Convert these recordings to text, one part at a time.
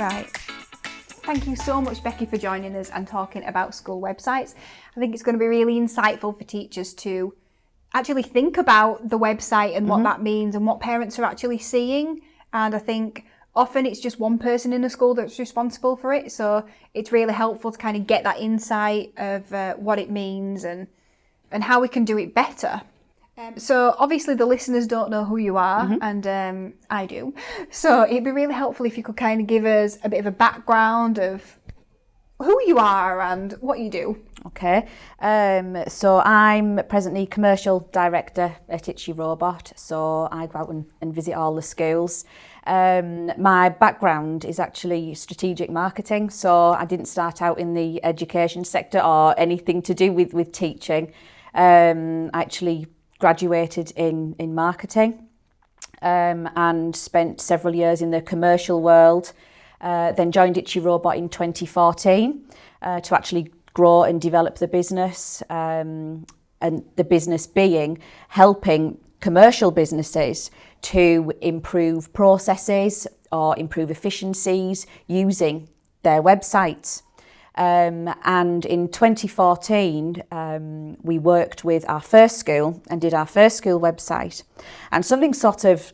Right. Thank you so much, Becky, for joining us and talking about school websites. I think it's going to be really insightful for teachers to actually think about the website and what that means and what parents are actually seeing. And I think often it's just one person in a school that's responsible for it. So it's really helpful to kind of get that insight of what it means and how we can do it better. So obviously the listeners don't know who you are, and I do. So it'd be really helpful if you could kind of give us a bit of a background of who you are and what you do. Okay, so I'm presently Commercial Director at iTCHYROBOT, so I go out and visit all the schools. My background is actually strategic marketing, so I didn't start out in the education sector or anything to do with teaching. I actually graduated in marketing and spent several years in the commercial world, then joined iTCHYROBOT in 2014 to actually grow and develop the business, and the business being helping commercial businesses to improve processes or improve efficiencies using their websites. And in 2014, we worked with our first school and did our first school website. And something sort of,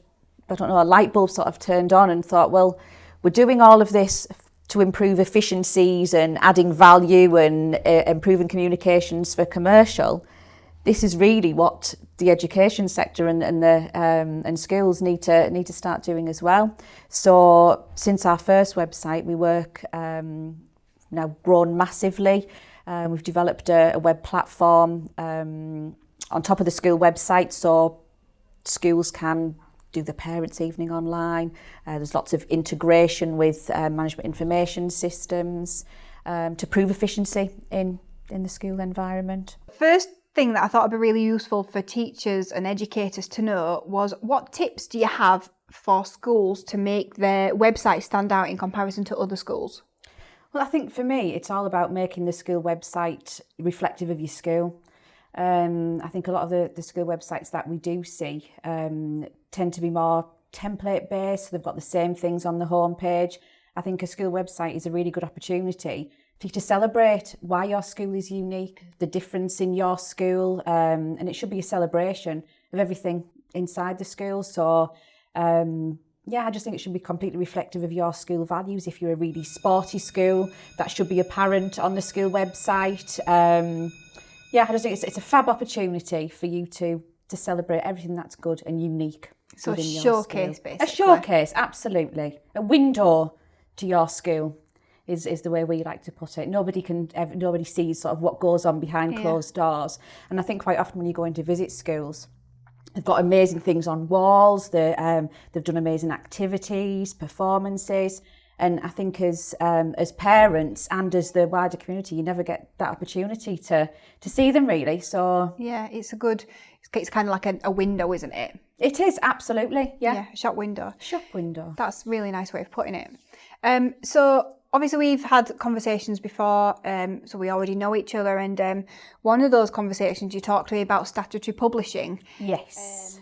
I don't know, a light bulb sort of turned on and thought, well, we're doing all of this to improve efficiencies and adding value and improving communications for commercial. This is really what the education sector and schools need to start doing as well. So since our first website, we work now grown massively. We've developed a web platform on top of the school website, so schools can do the parents' evening online. There's lots of integration with management information systems to prove efficiency in the school environment. First thing that I thought would be really useful for teachers and educators to know was, what tips do you have for schools to make their website stand out in comparison to other schools? Well, I think for me, it's all about making the school website reflective of your school. I think a lot of the school websites that we do see tend to be more template based. They've got the same things on the homepage. I think a school website is a really good opportunity for you to celebrate why your school is unique, the difference in your school, and it should be a celebration of everything inside the school. So yeah, I just think it should be completely reflective of your school values. If you're a really sporty school, that should be apparent on the school website. Yeah, I just think it's a fab opportunity for you to celebrate everything that's good and unique. So a showcase, basically. A showcase, absolutely. A window to your school is the way we like to put it. Nobody sees sort of what goes on behind closed doors. And I think quite often when you go in to visit schools, they've got amazing things on walls. They've done amazing activities, performances, and I think as parents and as the wider community, you never get that opportunity to see them really. So yeah, it's kind of like a window, isn't it? It is, absolutely. Yeah, shop window. Shop window. That's a really nice way of putting it. So obviously we've had conversations before, so we already know each other, and one of those conversations you talked to me about statutory publishing. Yes.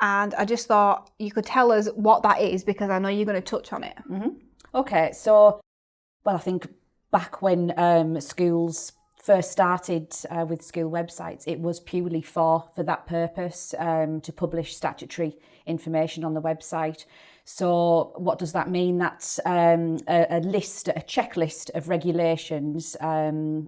And I just thought you could tell us what that is, because I know you're going to touch on it. Mm-hmm. Okay, so, well, I think back when schools first started with school websites, it was purely for that purpose, to publish statutory information on the website. So what does that mean? That's a checklist of regulations that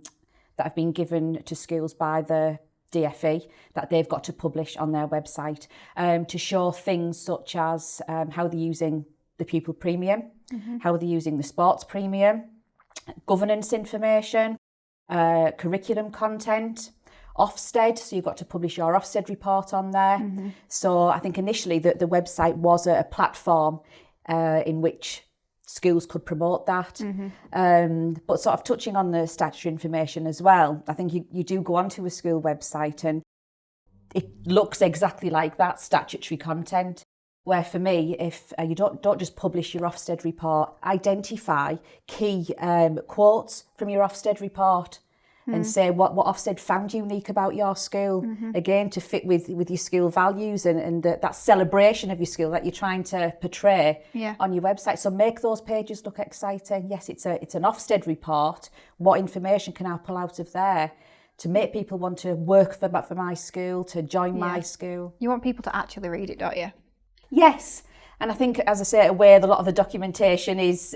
have been given to schools by the DFE that they've got to publish on their website to show things such as how they're using the pupil premium, how they're using the sports premium, governance information, curriculum content, Ofsted, so you've got to publish your Ofsted report on there. So I think initially the website was a platform in which schools could promote that. But sort of touching on the statutory information as well, I think you do go onto a school website and it looks exactly like that statutory content. Where for me, if you don't just publish your Ofsted report, identify key quotes from your Ofsted report. and say what Ofsted found unique about your school, again, to fit with your school values and that celebration of your school that you're trying to portray on your website. So make those pages look exciting. Yes, it's an Ofsted report. What information can I pull out of there to make people want to work for my school, to join my school? You want people to actually read it, don't you? Yes. And I think, as I say, where a lot of the documentation is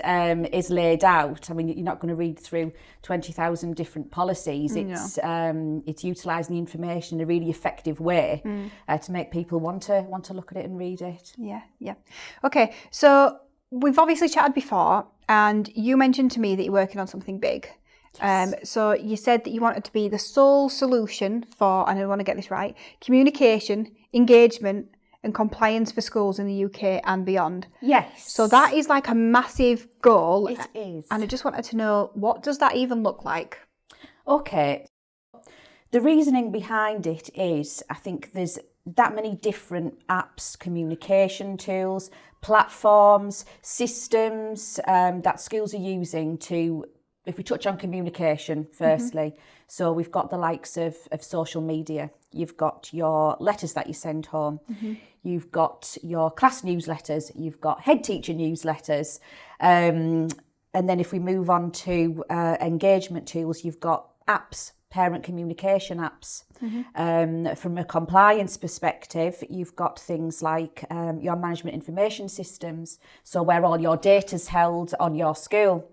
laid out, I mean, you're not going to read through 20,000 different policies. It's utilising the information in a really effective way to make people want to look at it and read it. Yeah. Okay, so we've obviously chatted before, and you mentioned to me that you're working on something big. Yes. So you said that you wanted to be the sole solution for, and I want to get this right, communication, engagement, and compliance for schools in the UK and beyond. Yes. So that is like a massive goal. It is. And I just wanted to know, what does that even look like? Okay. The reasoning behind it is, I think there's that many different apps, communication tools, platforms, systems that schools are using to, if we touch on communication firstly, so we've got the likes of social media. You've got your letters that you send home. You've got your class newsletters. You've got head teacher newsletters. And then if we move on to engagement tools, you've got apps, parent communication apps. From a compliance perspective, you've got things like your management information systems, so where all your data's held on your school.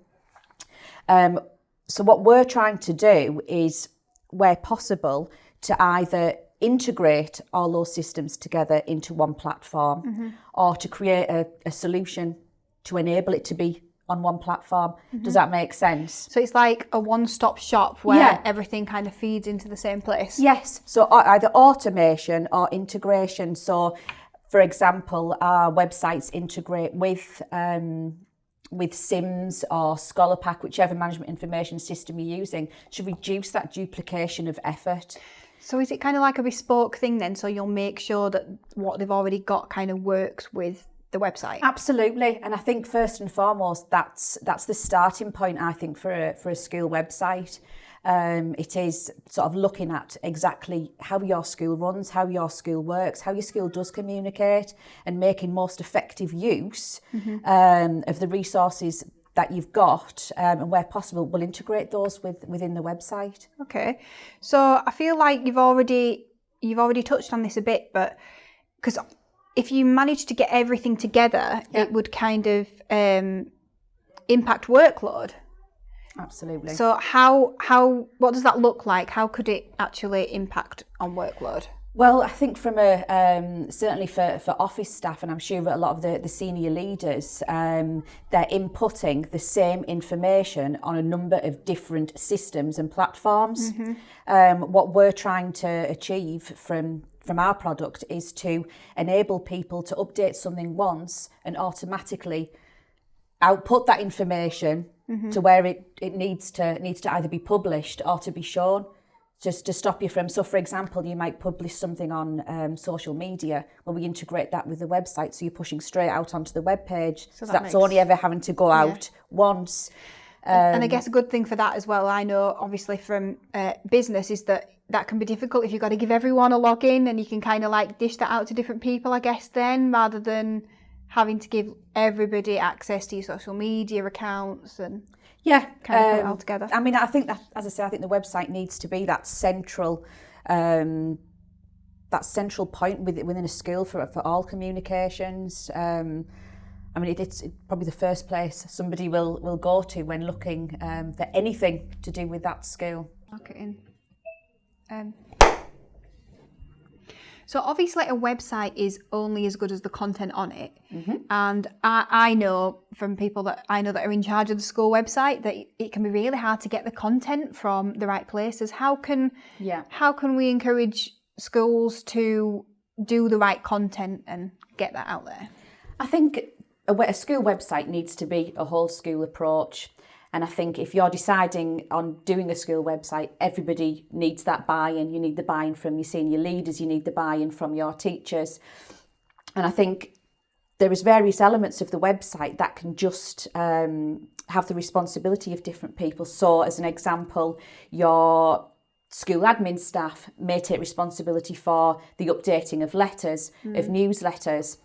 So what we're trying to do is, where possible, to either integrate all those systems together into one platform or to create a solution to enable it to be on one platform. Does that make sense? So it's like a one-stop shop where everything kind of feeds into the same place? Yes. So either automation or integration. So, for example, our websites integrate with SIMS or ScholarPack, whichever management information system you're using, to reduce that duplication of effort. So is it kind of like a bespoke thing then? So you'll make sure that what they've already got kind of works with the website? Absolutely. And I think first and foremost, that's the starting point, I think, for a school website. It is sort of looking at exactly how your school runs, how your school works, how your school does communicate, and making most effective use of the resources that you've got, and where possible, we'll integrate those within the website. Okay, so I feel like you've already touched on this a bit, but because if you manage to get everything together, it would kind of impact workload. Absolutely. So what does that look like? How could it actually impact on workload? Well, I think from certainly for office staff, and I'm sure a lot of the senior leaders, they're inputting the same information on a number of different systems and platforms. What we're trying to achieve from our product is to enable people to update something once and automatically output that information to where it needs to either be published or to be shown, just to stop you from. So, for example, you might publish something on social media. Well, we integrate that with the website, so you're pushing straight out onto the web page. So that's only ever having to go out once. And I guess a good thing for that as well, I know obviously from business, is that can be difficult if you've got to give everyone a login, and you can kind of like dish that out to different people, I guess, then, rather than having to give everybody access to your social media accounts and kind of put it all together. I mean, I think that, as I say, I think the website needs to be that central point within a school for all communications. I mean, it's probably the first place somebody will go to when looking for anything to do with that school. Okay. So obviously a website is only as good as the content on it. And I know from people that I know that are in charge of the school website that it can be really hard to get the content from the right places. How can we encourage schools to do the right content and get that out there? I think a school website needs to be a whole school approach. And I think if you're deciding on doing a school website, everybody needs that buy-in. You need the buy-in from your senior leaders, you need the buy-in from your teachers. And I think there is various elements of the website that can just have the responsibility of different people. So as an example, your school admin staff may take responsibility for the updating of letters, of newsletters.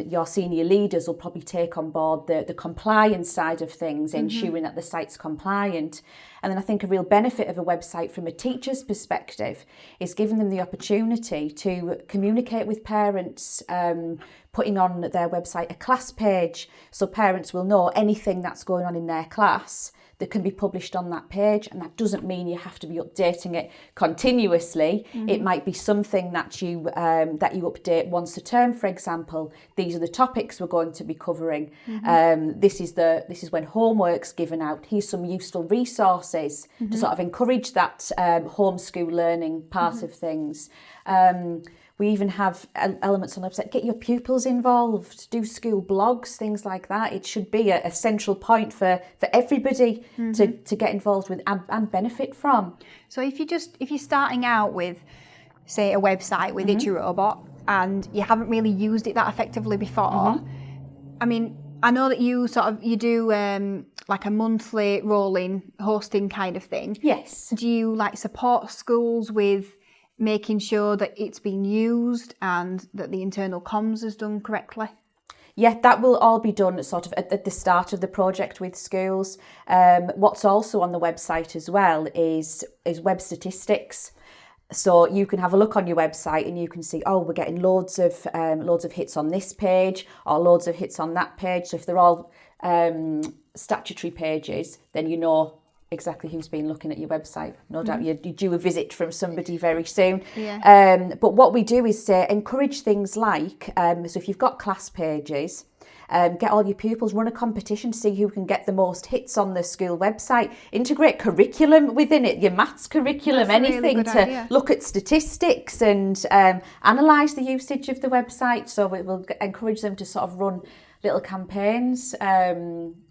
Your senior leaders will probably take on board the compliance side of things, ensuring that the site's compliant. And then I think a real benefit of a website from a teacher's perspective is giving them the opportunity to communicate with parents, putting on their website a class page so parents will know anything that's going on in their class that can be published on that page. And that doesn't mean you have to be updating it continuously. It might be something that you update once a term, for example. These are the topics we're going to be covering. This is when homework's given out. Here's some useful resources to sort of encourage that homeschool learning part of things. We even have elements on the website. Get your pupils involved, do school blogs, things like that. It should be a central point for everybody to get involved with and benefit from. So if you're starting out with, say, a website with iCHYROBOT and you haven't really used it that effectively before, I mean, I know that you do like a monthly rolling hosting kind of thing. Yes. Do you like support schools with making sure that it's been used and that the internal comms is done correctly? Yeah, that will all be done sort of at the start of the project with schools. What's also on the website as well is web statistics. So you can have a look on your website and you can see, oh, we're getting loads of hits on this page or loads of hits on that page. So if they're all statutory pages, then you know exactly who's been looking at your website. No doubt you're due a visit from somebody very soon. Yeah. But what we do is encourage things like, so if you've got class pages, get all your pupils, run a competition to see who can get the most hits on the school website. Integrate curriculum within it, your maths curriculum, That's a really anything good to idea. look at statistics and analyse the usage of the website. So it will encourage them to sort of run little campaigns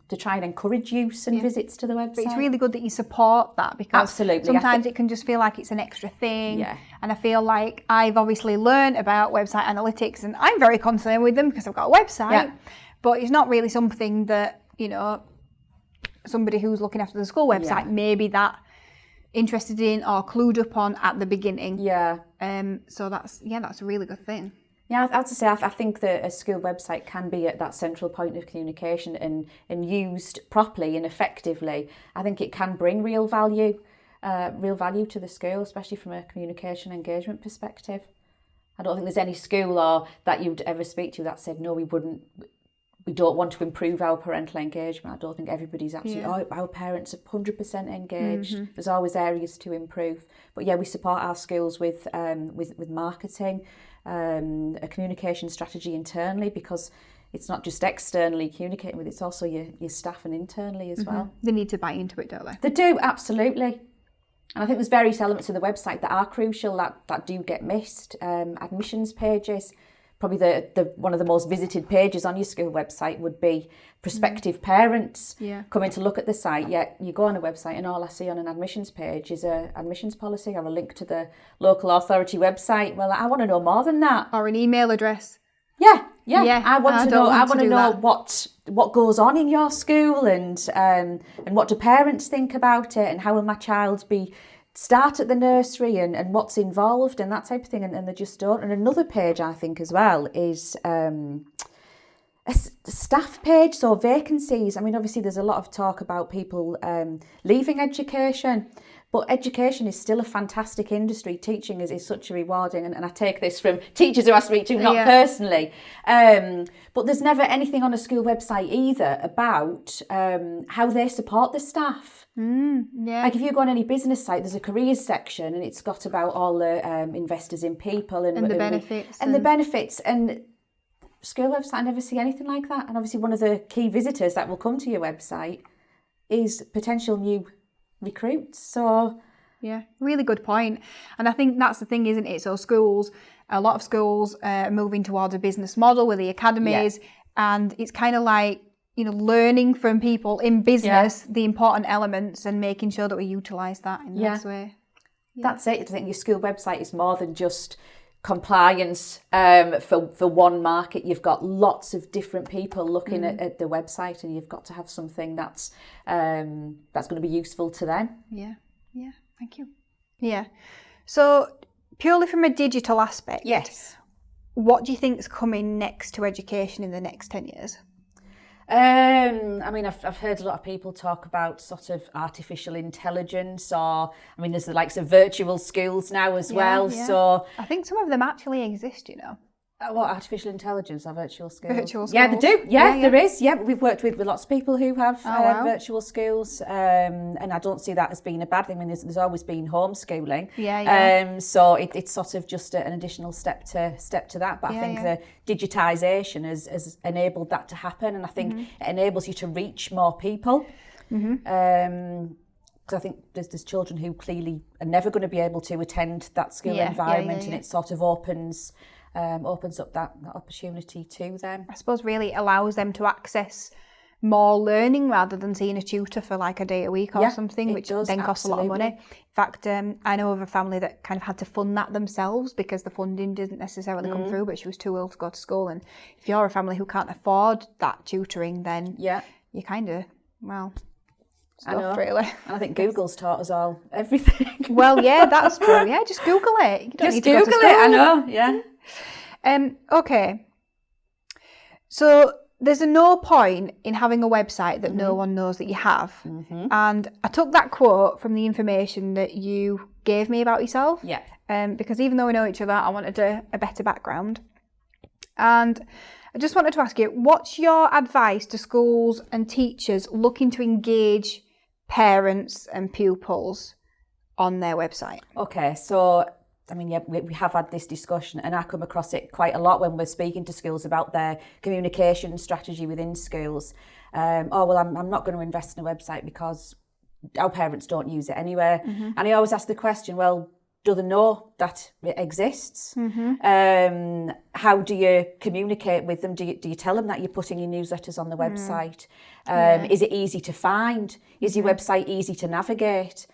to try and encourage use and visits to the website. But it's really good that you support that, because Absolutely. sometimes it can just feel like it's an extra thing. Yeah. And I feel like I've obviously learned about website analytics and I'm very concerned with them because I've got a website. Yeah. But it's not really something that, somebody who's looking after the school website may be that interested in or clued up on at the beginning. Yeah. So that's a really good thing. Yeah, I have to say, I think that a school website can be at that central point of communication and used properly and effectively. I think it can bring real value to the school, especially from a communication engagement perspective. I don't think there's any school or that you'd ever speak to that said, no, we don't want to improve our parental engagement. I don't think everybody's absolutely, our parents are 100% engaged. There's always areas to improve. But yeah, we support our schools with marketing, a communication strategy internally, because it's not just externally communicating with, it's also your staff and internally as well. They need to buy into it, don't they? They do, absolutely. And I think there's various elements of the website that are crucial that do get missed. Admissions pages. Probably the one of the most visited pages on your school website would be prospective parents coming to look at the site. Yeah, you go on a website and all I see on an admissions page is a admissions policy or a link to the local authority website. Well, I want to know more than that. Or an email address. Yeah. I want to know that. what goes on in your school and what do parents think about it and how will my child start at the nursery and what's involved and that type of thing, and they just don't. And another page I think as well is a staff page, so vacancies. I mean, obviously there's a lot of talk about people leaving education, but education is still a fantastic industry. Teaching is such a rewarding, and I take this from teachers who I speak to, not personally. But there's never anything on a school website either about how they support the staff. Like if you go on any business site, there's a careers section and it's got about all the investors in people and the benefits. And the benefits. And school website, I never see anything like that. And obviously one of the key visitors that will come to your website is potential new recruits. So yeah, really good point. And I think that's the thing, isn't it? So a lot of schools are moving towards a business model with the academies, and it's kind of like, learning from people in business the important elements and making sure that we utilise that in the best way. That's it. I think your school website is more than just compliance for one market. You've got lots of different people looking at the website, and you've got to have something that's going to be useful to them. Yeah, thank you. Yeah, so purely from a digital aspect, yes, what do you think is coming next to education in the next 10 years? I mean, I've heard a lot of people talk about sort of artificial intelligence, or I mean, there's the likes of virtual schools now as well. Yeah. So I think some of them actually exist, you know. What, artificial intelligence or virtual schools? Virtual schools. Yeah, they do. Yeah, there is. Yeah, we've worked with lots of people who have wow. virtual schools, and I don't see that as being a bad thing. I mean, there's always been homeschooling. Yeah. So it's sort of just an additional step to that. But I think the digitisation has enabled that to happen, and I think it enables you to reach more people. Because I think there's children who clearly are never going to be able to attend that school environment, and it sort of opens up that opportunity to them. I suppose really allows them to access more learning rather than seeing a tutor for like a day a week or something, which then costs a lot of money. In fact, I know of a family that kind of had to fund that themselves because the funding didn't necessarily come through, but she was too ill to go to school. And if you're a family who can't afford that tutoring, then you kind of, stuffed really. And I think Google's taught us all everything. Well, yeah, that's true. Yeah, just Google it. You don't just need to Google go to school. it, I know, yeah. Okay, so there's no point in having a website that no one knows that you have. And I took that quote from the information that you gave me about yourself. Yeah. Because even though we know each other, I wanted a better background. And I just wanted to ask you, what's your advice to schools and teachers looking to engage parents and pupils on their website? Okay, so I mean, yeah, we have had this discussion, and I come across it quite a lot when we're speaking to schools about their communication strategy within schools. I'm not going to invest in a website because our parents don't use it anyway. And I always ask the question, well, do they know that it exists? How do you communicate with them? Do you tell them that you're putting your newsletters on the website? Is it easy to find? Is your website easy to navigate?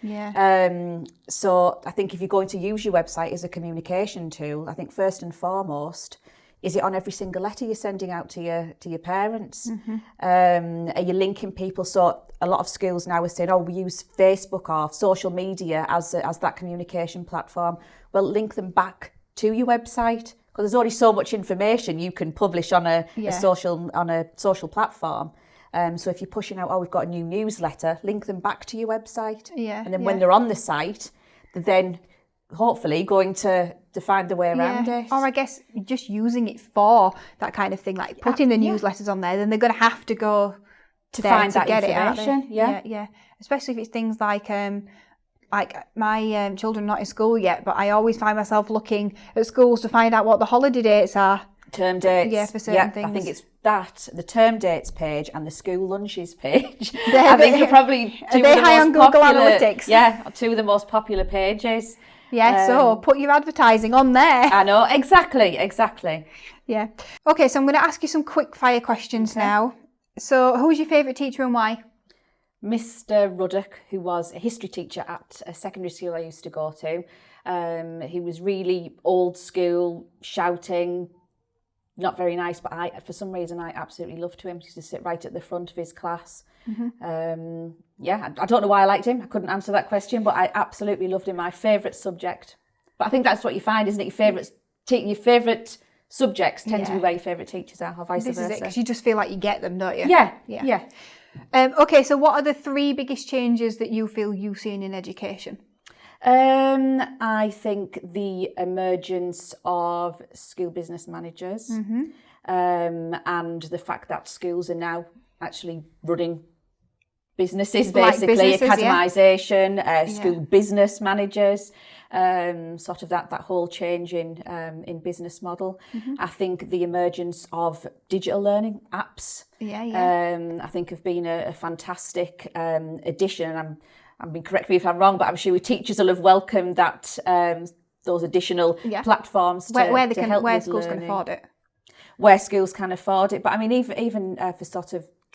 So I think if you're going to use your website as a communication tool, I think first and foremost, is it on every single letter you're sending out to your parents? Are you linking people? So a lot of schools now are saying, we use Facebook or social media as that communication platform. Well, link them back to your website, because there's only so much information you can publish on a social platform. So if you're pushing out, we've got a new newsletter, link them back to your website. And then when they're on the site, they're then hopefully going to find the way around it. Or I guess just using it for that kind of thing, like putting the newsletters on there, then they're going to have to go to find that get information. Yeah. Especially if it's things like my children are not in school yet, but I always find myself looking at schools to find out what the holiday dates are. Term dates. Yeah, for certain things. I think it's the term dates page and the school lunches page. I think are probably two of the high on Google popular, Analytics. Yeah, two of the most popular pages. Yeah, so put your advertising on there. I know, exactly. Yeah. Okay, so I'm going to ask you some quick fire questions now. So who was your favourite teacher and why? Mr. Ruddock, who was a history teacher at a secondary school I used to go to. He was really old school, shouting, not very nice, but for some reason I absolutely loved him. He used to sit right at the front of his class. I don't know why I liked him. I couldn't answer that question, but I absolutely loved him. My favourite subject. But I think that's what you find, isn't it? Your favourite subjects tend to be where your favourite teachers are, or vice versa. This is it, because you just feel like you get them, don't you? Yeah. Okay, so what are the three biggest changes that you feel you've seen in education? I think the emergence of school business managers, and the fact that schools are now actually running businesses, basically, academisation, school business managers, sort of that whole change in business model. I think the emergence of digital learning apps, I think have been a fantastic addition. And I mean, correct me if I'm wrong, but I'm sure teachers will have welcomed that those additional platforms to help with schools learning. Can afford it. Where schools can afford it, but I mean, even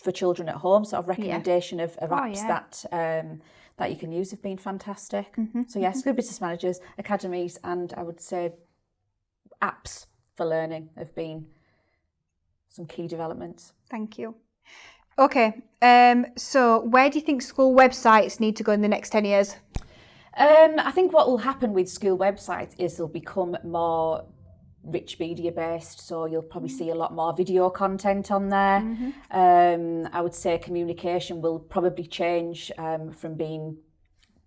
for children at home, sort of recommendation of apps that you can use have been fantastic. So school business managers, academies, and I would say apps for learning have been some key developments. Thank you. Okay, so where do you think school websites need to go in the next 10 years? I think what will happen with school websites is they'll become more rich media based, so you'll probably see a lot more video content on there. I would say communication will probably change from being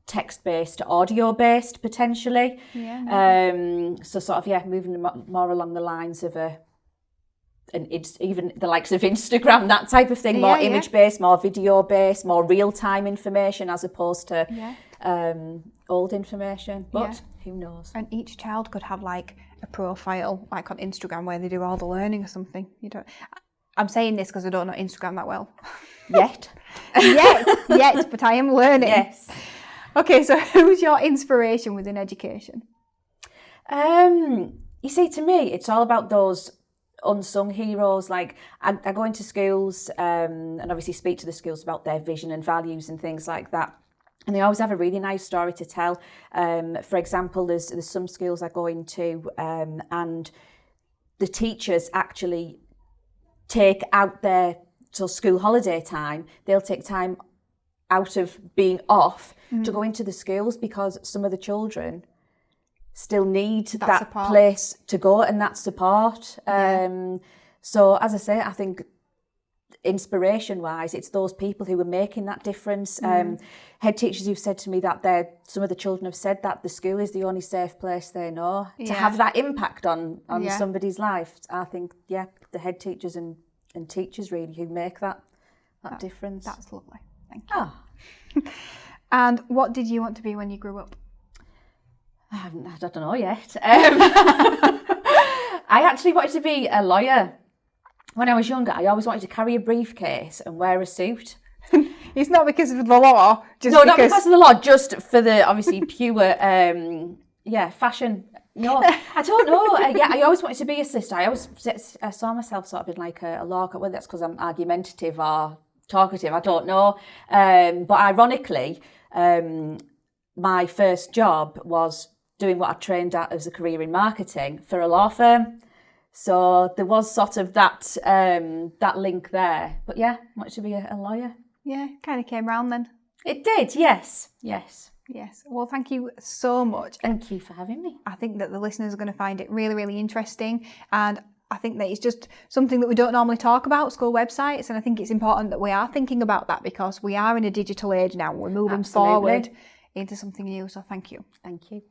text based to audio based potentially. So sort of moving more along the lines of even the likes of Instagram, that type of thing, more image based, more video based, more real time information as opposed to old information, but who knows. And each child could have like a profile like on Instagram where they do all the learning or something. I'm saying this because I don't know Instagram that well. Yet, but I am learning. Yes. Okay, so who's your inspiration within education? You see, to me, it's all about those unsung heroes. Like I go into schools and obviously speak to the schools about their vision and values and things like that. And they always have a really nice story to tell. For example, there's some schools I go into and the teachers actually take out their school holiday time. They'll take time out of being off to go into the schools because some of the children still need that place to go and that support. So as I say, I think inspiration wise, it's those people who are making that difference. Head teachers who've said to me that some of the children have said that the school is the only safe place they know to have that impact on somebody's life. I think the head teachers and teachers really who make that difference. That's lovely. Thank you. And what did you want to be when you grew up? I don't know yet. I actually wanted to be a lawyer. When I was younger, I always wanted to carry a briefcase and wear a suit. It's not because of the law. Not because of the law, just for the obviously pure, fashion. No, I don't know. I always wanted to be a solicitor. I saw myself sort of in like a law court, whether that's because I'm argumentative or talkative, I don't know. But ironically, my first job was doing what I trained at as a career in marketing for a law firm. So there was sort of that link there. But I wanted to be a lawyer. Yeah, kind of came round then. It did, yes. Well, thank you so much. Thank you for having me. I think that the listeners are going to find it really, really interesting. And I think that it's just something that we don't normally talk about, school websites. And I think it's important that we are thinking about that because we are in a digital age now. We're moving forward into something new. So thank you. Thank you.